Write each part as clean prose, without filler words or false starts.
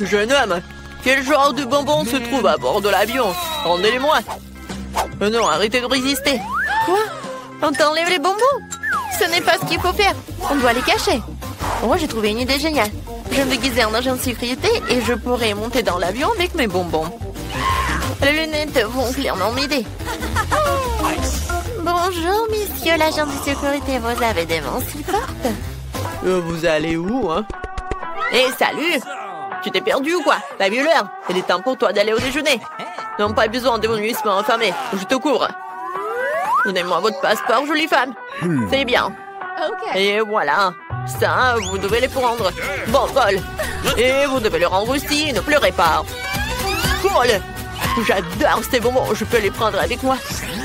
Jeune homme, quel genre de bonbons se trouve à bord de l'avion? Rendez-les-moi. Non, arrêtez de résister. Quoi? On t'enlève les bonbons? Ce n'est pas ce qu'il faut faire. On doit les cacher. Oh, j'ai trouvé une idée géniale. Je vais me déguiser en agent de sécurité et je pourrai monter dans l'avion avec mes bonbons. Les lunettes vont clairement m'aider. Bonjour, monsieur l'agent de sécurité. Vous avez des mains si fortes. Vous allez où, hein? Hé, salut! Tu t'es perdu ou quoi? T'as vu l'heure? Il est temps pour toi d'aller au déjeuner. Non, pas besoin de mon munissement affamé. Je te couvre. Donnez-moi votre passeport, jolie femme. C'est bien. Et voilà. Ça, vous devez les prendre. Bon vol. Et vous devez le rendre aussi. Ne pleurez pas. Cool. J'adore ces bonbons. Je peux les prendre avec moi.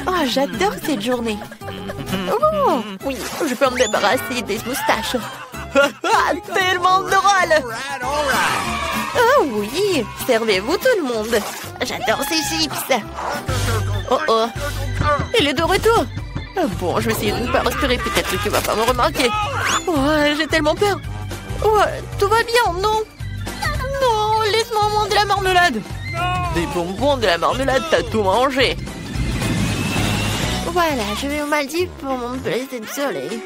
Oh, j'adore cette journée. Oh, oui, je peux me débarrasser des moustaches. Tellement drôle. Oh oui, servez-vous tout le monde. J'adore ces chips. Oh oh, il est de retour. Bon, je vais essayer de ne pas respirer. Peut-être que tu vas pas me remarquer. Oh, j'ai tellement peur. Oh, tout va bien, non? Non, laisse-moi manger de la marmelade. Des bonbons, de la marmelade, t'as tout mangé. Voilà, je vais au Maldives pour mon plaisir de soleil.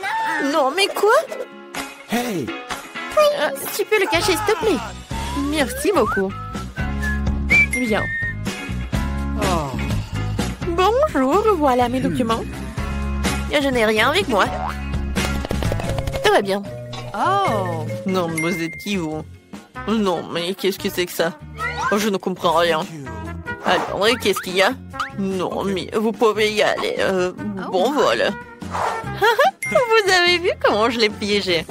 Non, mais quoi? Hey! Tu peux le cacher, s'il te plaît? Merci beaucoup. Bien. Oh. Bonjour, voilà mes documents. Je n'ai rien avec moi. Tout va bien. Oh! Non, mais vous êtes qui, vous? Non, mais qu'est-ce que c'est que ça? Oh, je ne comprends rien. Alors, qu'est-ce qu'il y a? Non, mais vous pouvez y aller. Bon vol. Vous avez vu comment je l'ai piégé?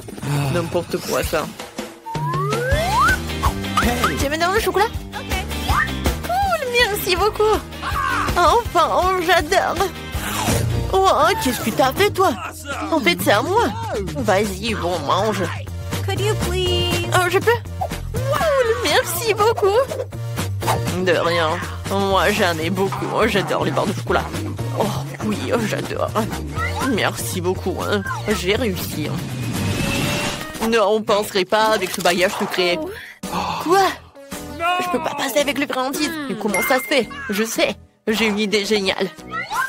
N'importe quoi, ça. Tu me donnes le chocolat? Cool, merci beaucoup. Enfin, oh, j'adore. Oh, qu'est-ce que t'as fait, toi? En fait, c'est à moi. Vas-y, bon, mange. Could you please? Oh, je peux? Cool, merci beaucoup. De rien. Moi, j'en ai beaucoup. Oh, j'adore les barres de chocolat. Oh, oui, oh, j'adore. Merci beaucoup. Hein. J'ai réussi. Non, on ne penserait pas avec ce bagage secret. Quoi? Je peux pas passer avec le friandise. Mais comment ça se fait? Je sais. J'ai une idée géniale.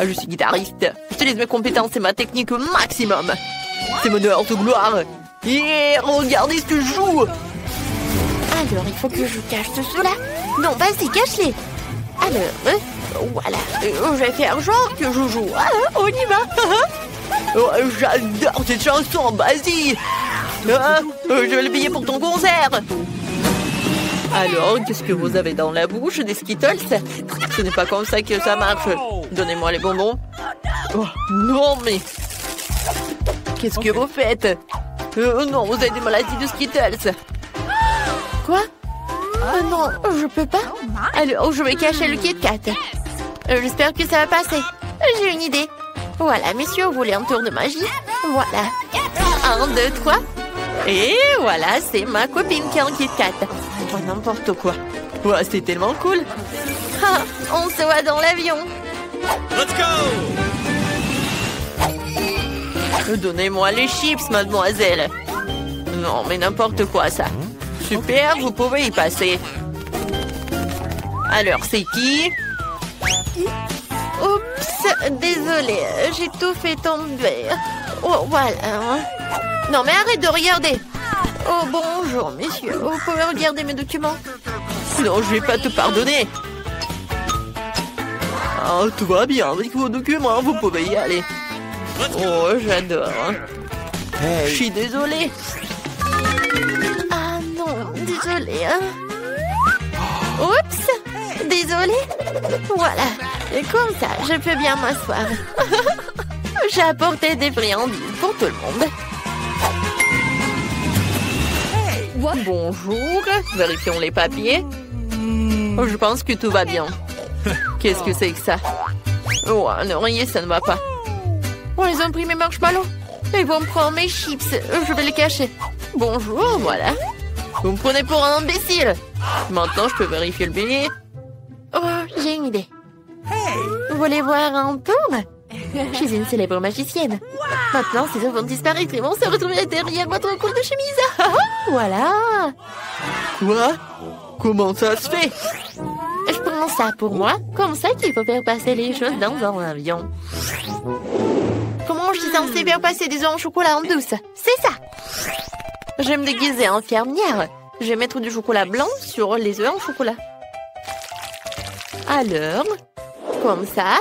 Je suis guitariste. J'utilise mes compétences et ma technique au maximum. C'est mon heure de gloire. Et regardez ce que je joue. Alors, il faut que je cache cela. Non, vas-y, cache-les. Alors, voilà. Je vais faire genre que je joue. Ah, on y va. Oh, j'adore cette chanson, vas-y. Je vais le payer pour ton concert. Alors, qu'est-ce que vous avez dans la bouche? Des Skittles? Ce n'est pas comme ça que ça marche. Donnez-moi les bonbons. Oh, non, mais... Qu'est-ce que vous faites? Non, vous avez des maladies de Skittles. Quoi? Non, je peux pas. Alors, je vais cacher le Kit Kat. J'espère que ça va passer. J'ai une idée. Voilà, messieurs, vous voulez un tour de magie? Voilà. 1, 2, 3. Et voilà, c'est ma copine qui a un Kit Kat. Oh, n'importe quoi. Ouais, c'est tellement cool. Ah, on se voit dans l'avion. Let's go! Donnez-moi les chips, mademoiselle. Non, mais n'importe quoi, ça. Super, vous pouvez y passer. Alors, c'est qui? Oups, désolée, j'ai tout fait tomber. Oh, voilà. Non, mais arrête de regarder. Oh, bonjour, messieurs. Vous pouvez regarder mes documents? Non, je vais pas te pardonner. Ah, tout va bien avec vos documents, vous pouvez y aller. Oh, j'adore. Je suis désolée. Ah non, désolée. Hein. Oups, désolée. Voilà, et comme ça, je peux bien m'asseoir. J'ai apporté des friandises pour tout le monde. Bonjour, vérifions les papiers. Oh, je pense que tout va bien. Qu'est-ce que c'est que ça? Oh, non, rien, ça ne va pas. Oh, ils ont pris mes marshmallows. Ils vont prendre mes chips. Je vais les cacher. Bonjour, voilà. Vous me prenez pour un imbécile. Maintenant, je peux vérifier le billet. Oh, j'ai une idée. Vous voulez voir un tour? Je suis une célèbre magicienne. Maintenant, ces œufs vont disparaître et vont se retrouver derrière votre col de chemise. Voilà. Quoi? Comment ça se fait? Je prends ça pour moi. Comme ça qu'il faut faire passer les choses dans un avion. Comment je suis censée faire passer des œufs en chocolat en douce? C'est ça. Je vais me déguiser en fermière. Je vais mettre du chocolat blanc sur les œufs en chocolat. Alors, comme ça.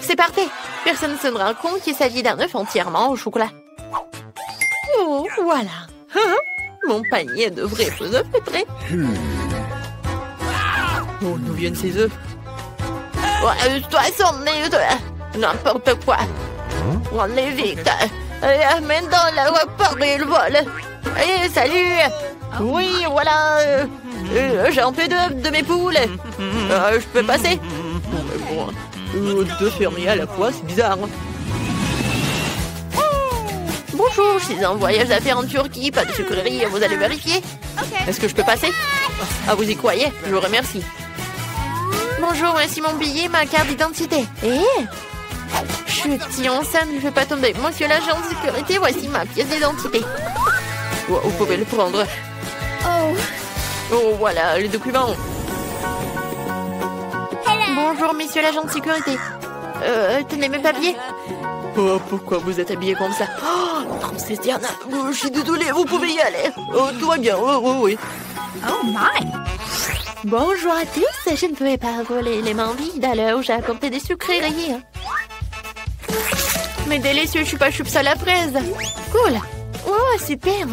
C'est parfait. Personne ne se rendra compte qu'il s'agit d'un œuf entièrement au chocolat. Oh, voilà. Mon panier de vrais faux œufs est prêt. Oh, d'où viennent ces œufs? Ouais, toi, n'importe quoi. On est vite. Amène dans l'aéroport et le vol. Allez, salut. Oui, voilà. J'ai un peu d'œufs de mes poules. Je peux passer? Deux fermiers à la fois, c'est bizarre. Bonjour, je suis en voyage d'affaires en Turquie, pas de sucrerie, vous allez vérifier? Est-ce que je peux passer? Ah, vous y croyez? Je vous remercie. Bonjour, voici mon billet, ma carte d'identité. Chut, si enceinte, ne fais pas tomber. Monsieur l'agent de sécurité, voici ma pièce d'identité. Vous pouvez le prendre. Oh, voilà, les documents. Bonjour, monsieur l'agent de sécurité. Tenez mes papiers. Oh, pourquoi vous êtes habillée comme ça? Oh, Princesse Diana, je suis désolée, vous pouvez y aller. Oh, tout va bien, oui. Oh my! Bonjour à tous, je ne pouvais pas voler les mains vides à l'heure où j'ai apporté des sucreries. Mais délicieux chupa chups à la fraise. Cool. Oh, super.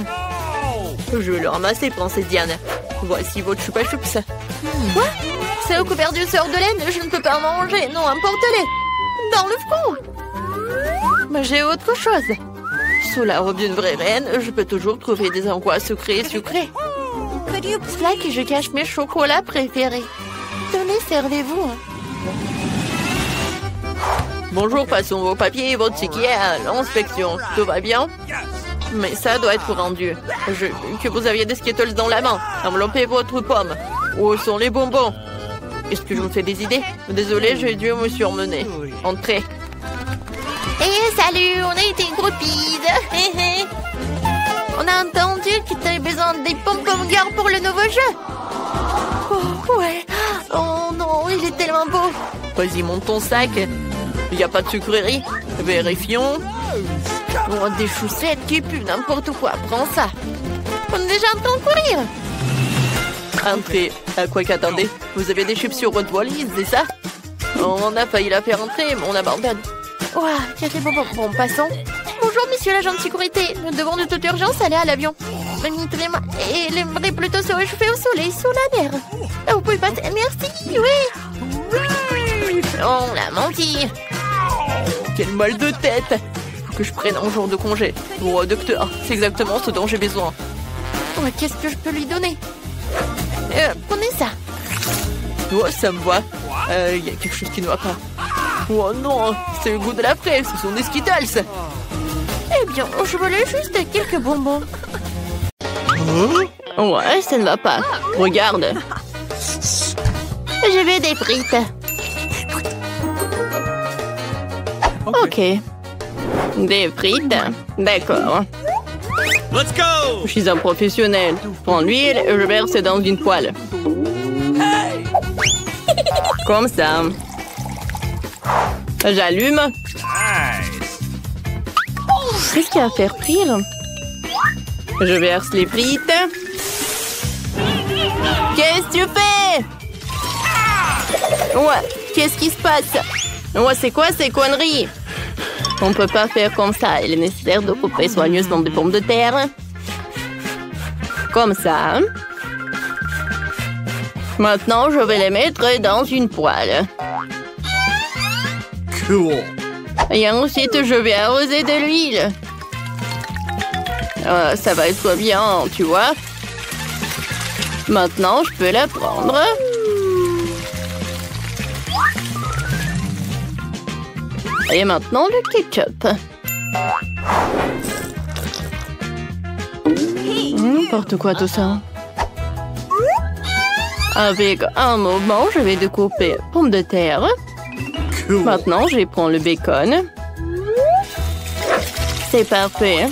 Je vais le ramasser, Princesse Diana. Voici votre chupa chups. Quoi? C'est recouvert d'une sœur de laine, je ne peux pas en manger. Non, importe-les. Dans le front. Mais j'ai autre chose. Sous la robe d'une vraie reine, je peux toujours trouver des endroits sucrés. C'est là que je cache mes chocolats préférés. Tenez, servez-vous. Bonjour, passons vos papiers et votre ticket à l'inspection. Tout va bien? Mais ça doit être rendu. Que vous aviez des Skittles dans la main. Enveloppez votre pomme. Où sont les bonbons? Est-ce que je me fais des idées? Désolée, j'ai dû me surmener. Entrez. Salut, on a été groupies. On a entendu que tu avais besoin des pom-pom girls pour le nouveau jeu. Oh, ouais. Oh non, il est tellement beau. Vas-y, monte ton sac. Il n'y a pas de sucrerie. Vérifions. Oh, des chaussettes qui puent n'importe quoi. Prends ça. On est déjà en train de courir. Entrez. À quoi qu'attendez? Vous avez des chips sur votre valise, c'est ça? On a failli la faire entrer, mais on abandonne. Ouah, bon, passons. Bonjour, monsieur l'agent de sécurité. Nous devons de toute urgence aller à l'avion. Et il aimerait plutôt se réchauffer au soleil sous la mer. Vous pouvez passer. Merci, oui. On l'a menti. Quel mal de tête. Faut que je prenne un jour de congé. Oh, docteur, c'est exactement ce dont j'ai besoin. Oh, qu'est-ce que je peux lui donner? Prenez ça. Oh, ça me va. Il y a quelque chose qui ne va pas. Oh non, c'est le goût de la fraise, ce sont des Skittles. Eh bien, je voulais juste quelques bonbons. Ouais, ça ne va pas. Regarde. Je veux des frites. Ok. Des frites? D'accord. Let's go! Je suis un professionnel. Prends l'huile et je verse dans une poêle. Comme ça. J'allume. Qu'est-ce qu'il y a à faire frire? Je verse les frites. Qu'est-ce que tu fais? Ouais, qu'est-ce qui se passe? Ouais, c'est quoi ces conneries? On peut pas faire comme ça. Il est nécessaire de couper soigneusement des pommes de terre. Comme ça. Maintenant, je vais les mettre dans une poêle. Cool. Et ensuite, je vais arroser de l'huile. Ça va être bien, tu vois. Maintenant, je peux la prendre. Et maintenant, le ketchup. N'importe quoi tout ça. Avec un moment, je vais découper pommes de terre. Cool. Maintenant, je prends le bacon. C'est parfait.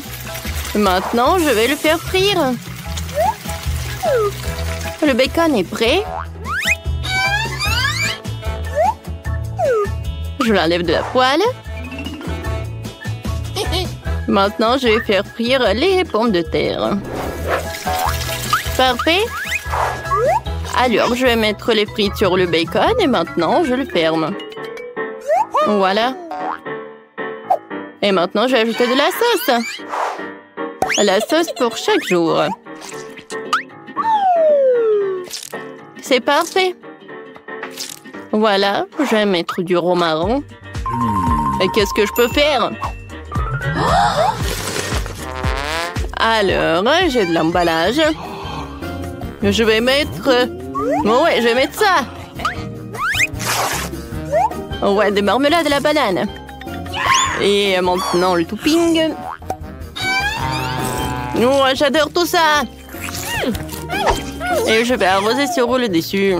Maintenant, je vais le faire frire. Le bacon est prêt. Je l'enlève de la poêle. Maintenant, je vais faire frire les pommes de terre. Parfait. Alors, je vais mettre les frites sur le bacon et maintenant, je le ferme. Voilà. Et maintenant, je vais ajouter de la sauce. La sauce pour chaque jour. C'est parfait. Voilà, je vais mettre du romarin. Et qu'est-ce que je peux faire? Alors, j'ai de l'emballage. Je vais mettre... Ouais, je vais mettre ça. Ouais, des marmelades à la banane. Et maintenant, le topping. Oh, j'adore tout ça. Et je vais arroser sur le dessus.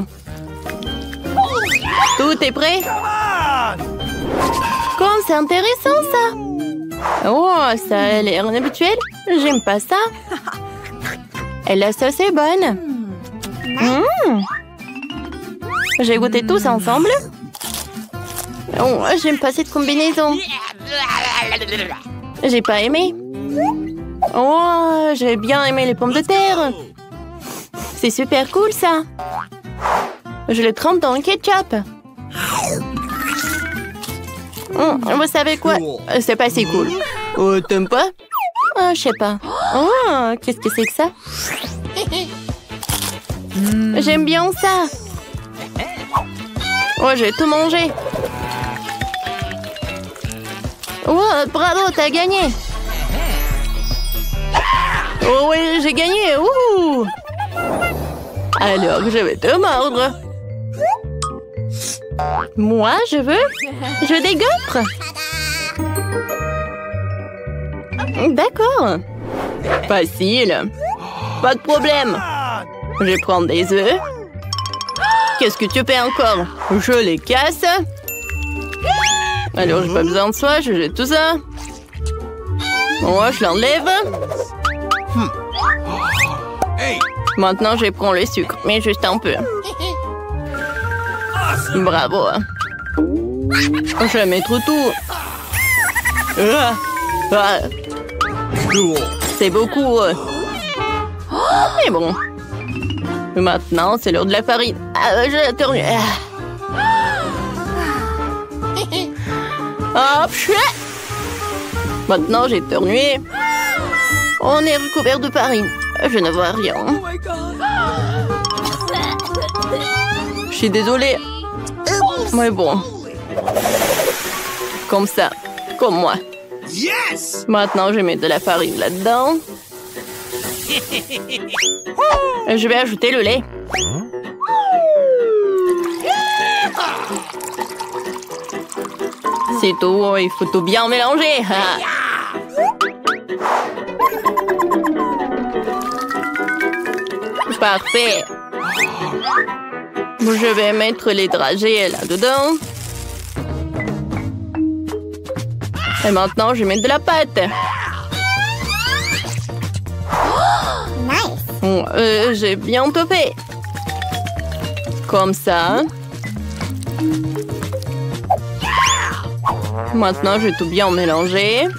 Tout est prêt? Comme c'est intéressant, ça. Oh, ça a l'air inhabituel. J'aime pas ça. Et la sauce est bonne. J'ai goûté tous ensemble. Oh, j'aime pas cette combinaison. J'ai pas aimé. Oh, j'ai bien aimé les pommes de terre. C'est super cool, ça. Je les trempe dans le ketchup. Vous savez quoi? C'est pas si cool. Oh, t'aimes pas? Oh, je sais pas. Oh, qu'est-ce que c'est que ça? J'aime bien ça. Oh, j'ai tout mangé. Oh, bravo, t'as gagné. Oh oui, j'ai gagné. Ouh. Alors, je vais te mordre. Moi, je veux des gaufres. D'accord. Facile. Pas de problème. Je vais prendre des œufs. Qu'est-ce que tu fais encore? Je les casse. Alors, j'ai pas besoin de ça. Je jette tout ça. Moi, je l'enlève. Maintenant, je prends le sucre, mais juste un peu. Bravo. Je vais mettre tout. C'est beaucoup. Mais bon. Maintenant, c'est l'heure de la farine. Je tourne. Hop, maintenant, j'ai éternué. On est recouvert de farine. Je ne vois rien. Je suis désolée. Mais bon. Comme ça. Comme moi. Maintenant, je vais mettre de la farine là-dedans. Je vais ajouter le lait. C'est tout. Il faut tout bien mélanger. Parfait. Je vais mettre les dragées là-dedans. Et maintenant, je vais mettre de la pâte. J'ai bien tout fait. Comme ça. Maintenant, je vais tout bien mélanger.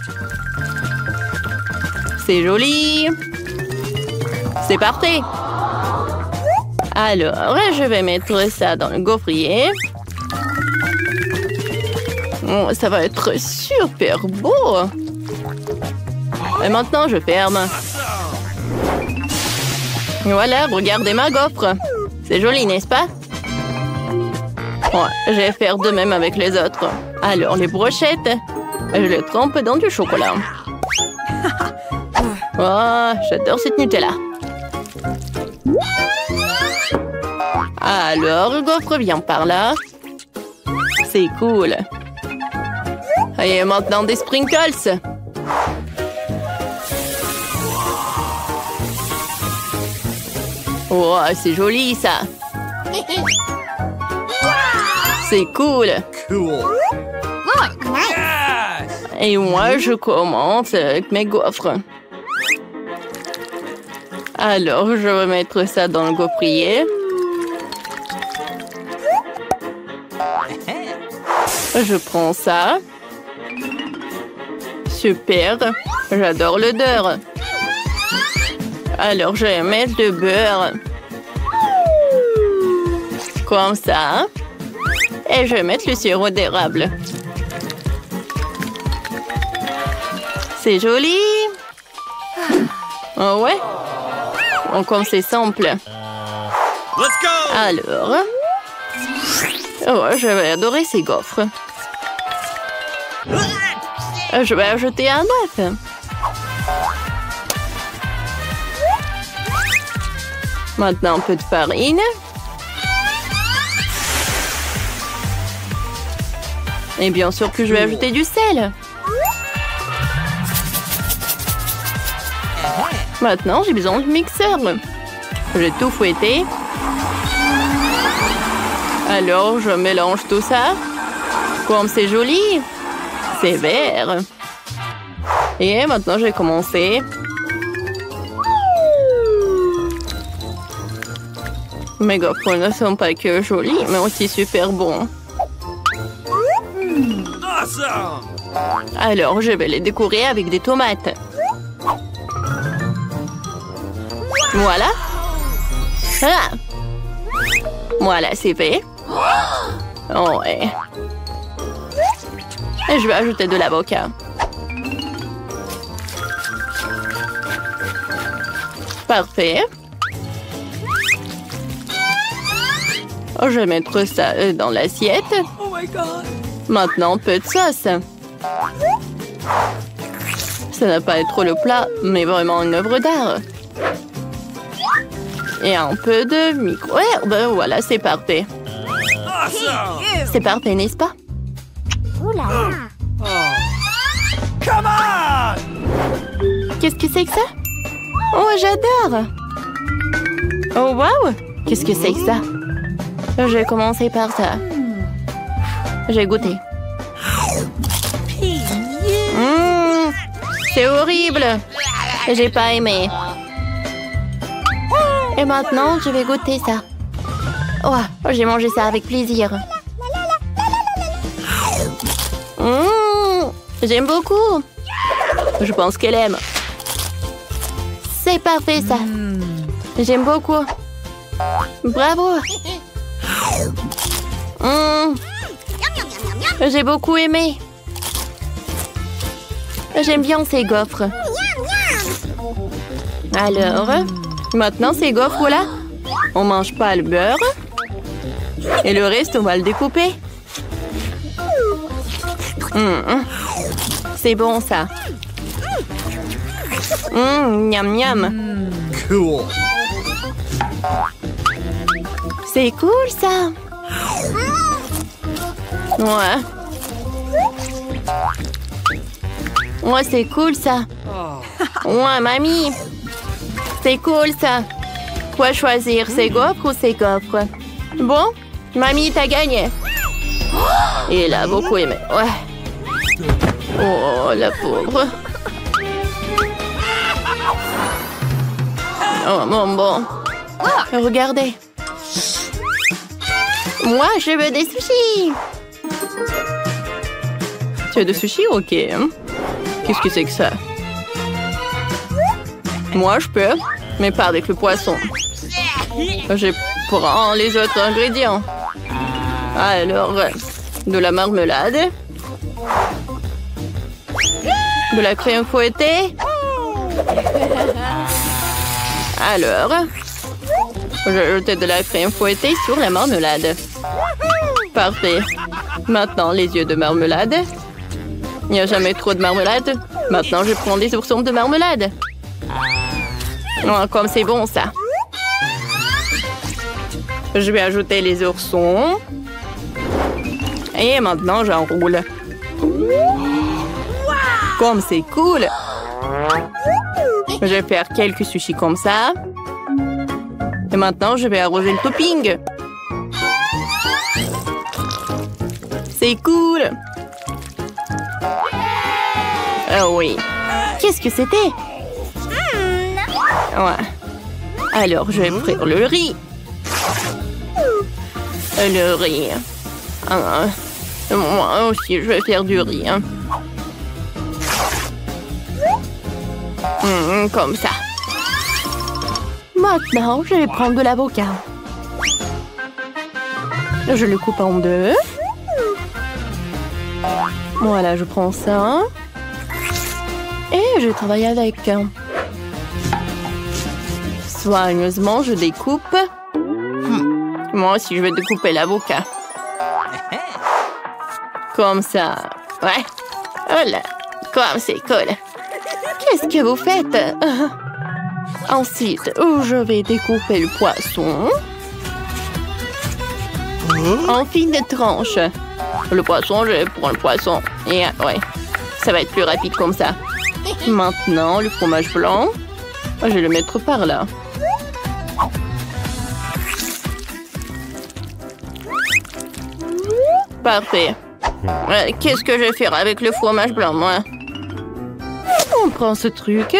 C'est joli. C'est parfait. Alors, je vais mettre ça dans le gaufrier. Oh, ça va être super beau. Et maintenant, je ferme. Voilà, regardez ma gaufre. C'est joli, n'est-ce pas? Ouais, je vais faire de même avec les autres. Alors, les brochettes, je les trempe dans du chocolat. Oh, j'adore cette Nutella. Alors, gaufre vient par là. C'est cool. Et maintenant des sprinkles. Oh, c'est joli ça. C'est cool. Et moi, je commence avec mes gaufres. Alors, je vais mettre ça dans le gaufrier. Je prends ça. Super. J'adore l'odeur. Alors, je vais mettre le beurre. Comme ça. Et je vais mettre le sirop d'érable. C'est joli. Oh ouais. Oh, comme c'est simple. Let's go! Alors. Oh, je vais adorer ces gaufres. Je vais ajouter un œuf. Maintenant, un peu de farine. Et bien sûr que je vais ajouter du sel. Maintenant, j'ai besoin du mixeur. J'ai tout fouetté. Alors, je mélange tout ça. Comme c'est joli. C'est vert. Et maintenant, je vais commencer. Mes gaufres ne sont pas que jolis, mais aussi super bons. Awesome! Alors, je vais les décorer avec des tomates. Voilà. Ah. Voilà, c'est fait. Oh, ouais. Et je vais ajouter de l'avocat. Parfait. Je vais mettre ça dans l'assiette. Oh my god! Maintenant, peu de sauce. Ça n'a pas être le plat, mais vraiment une œuvre d'art. Et un peu de micro-herbe. Voilà, c'est parfait. Awesome! C'est parfait, n'est-ce pas? Come on! Qu'est-ce que c'est que ça? Oh, j'adore! Oh, waouh! Qu'est-ce que c'est que ça? Je vais commencer par ça. J'ai goûté. C'est horrible! J'ai pas aimé. Et maintenant, je vais goûter ça. Oh, j'ai mangé ça avec plaisir. J'aime beaucoup. Je pense qu'elle aime. C'est parfait, ça. J'aime beaucoup. Bravo. J'ai beaucoup aimé. J'aime bien ces gaufres. Alors, maintenant ces gaufres-là, on mange pas le beurre. Et le reste, on va le découper. C'est bon, ça. Miam, miam. Cool. C'est cool, ça. Ouais. Ouais, c'est cool, ça. Ouais, mamie. C'est cool, ça. Quoi choisir, ces gaufres ou ces gaufres? Bon, mamie, t'as gagné. Et elle a beaucoup aimé. Ouais. Oh, la pauvre. Oh, bon. Regardez. Moi, je veux des sushis. Tu as des sushis? Ok. Qu'est-ce que c'est que ça? Moi, je peux, mais pas avec le poisson. Je prends les autres ingrédients. Alors, de la marmelade. De la crème fouettée. Alors, j'ai ajouté de la crème fouettée sur la marmelade. Parfait. Maintenant, les yeux de marmelade. Il n'y a jamais trop de marmelade. Maintenant, je prends des oursons de marmelade. Oh, comme c'est bon, ça. Je vais ajouter les oursons. Et maintenant, j'enroule. Comme c'est cool. Je vais faire quelques sushis comme ça. Et maintenant, je vais arroser le topping. C'est cool. Oh oui. Qu'est-ce que c'était? Ouais. Alors, je vais frire le riz. Le riz. Moi aussi, je vais faire du riz. Comme ça. Maintenant, je vais prendre de l'avocat. Je le coupe en deux. Voilà, je prends ça. Et je travaille avec. Soigneusement, je découpe. Moi aussi, je vais découper l'avocat. Comme ça. Ouais. Voilà. Comme c'est cool. Qu'est-ce que vous faites? Ensuite, je vais découper le poisson en fines tranches. Le poisson, je prends le poisson. Et ouais, ça va être plus rapide comme ça. Maintenant, le fromage blanc, je vais le mettre par là. Parfait. Qu'est-ce que je vais faire avec le fromage blanc, moi? On prend ce truc.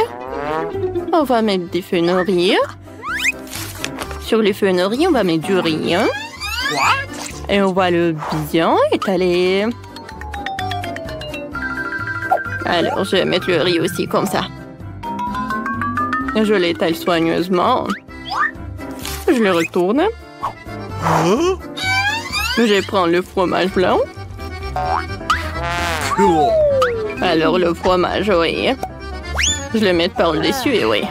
On va mettre des fenouilles. Sur les fenouilles, on va mettre du riz. Et on va le bien étaler. Alors, je vais mettre le riz aussi comme ça. Je l'étale soigneusement. Je le retourne. Je vais prendre le fromage blanc. Alors, le fromage, oui. Je le mets par-dessus, oui.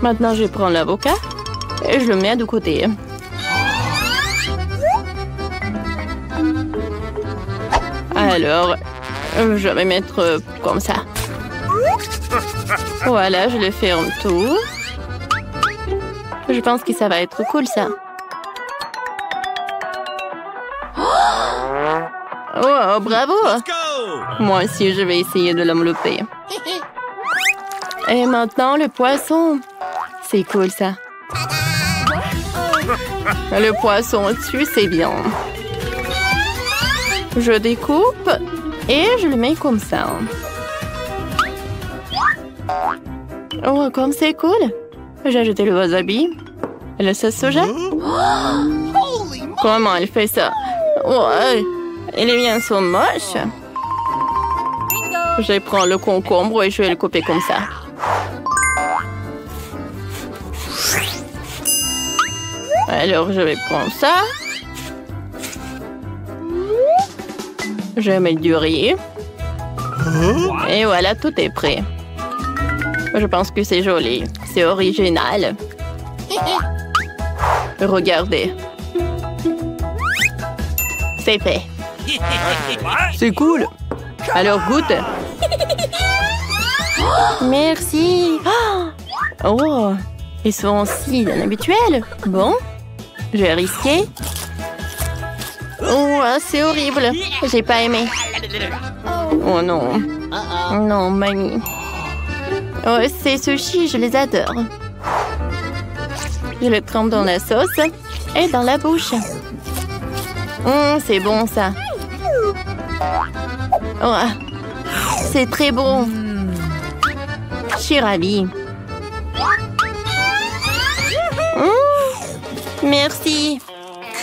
Maintenant, je prends l'avocat et je le mets de côté. Alors, je vais mettre comme ça. Voilà, je le ferme tout. Je pense que ça va être cool, ça. Oh, bravo! Moi aussi, je vais essayer de l'envelopper. Et maintenant, le poisson. C'est cool, ça. Le poisson au-dessus, c'est bien. Je découpe et je le mets comme ça. Oh, comme c'est cool. J'ai ajouté le wasabi. Et le sauce soja. Comment elle fait ça? Ouais. Et les miens sont moches. Je prends le concombre et je vais le couper comme ça. Alors, je vais prendre ça. Je vais mettre du riz. Et voilà, tout est prêt. Je pense que c'est joli. C'est original. Regardez. C'est fait. C'est cool. Alors, goûte. Merci. Oh, ils sont aussi inhabituels. Bon, je vais risquer. Oh, c'est horrible. J'ai pas aimé. Oh non. Non, mamie. Oh, ces sushis, je les adore. Je les trempe dans la sauce et dans la bouche. C'est bon, ça. Oh, c'est très bon. Je suis ravie. Merci.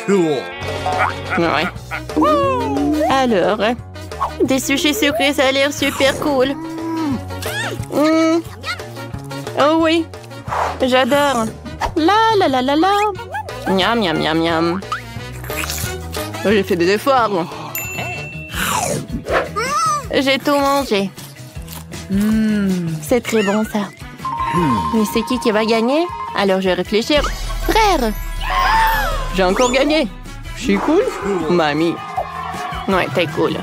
Cool. Ouais. Alors, des sushis sucrés, ça a l'air super cool. Oh oui, j'adore. La la la la la. Miam miam miam miam. J'ai fait des efforts. J'ai tout mangé. C'est très bon, ça. Mais c'est qui va gagner? Alors je vais réfléchir. Frère! J'ai encore gagné. Je suis cool? Mamie. Ouais, t'es cool.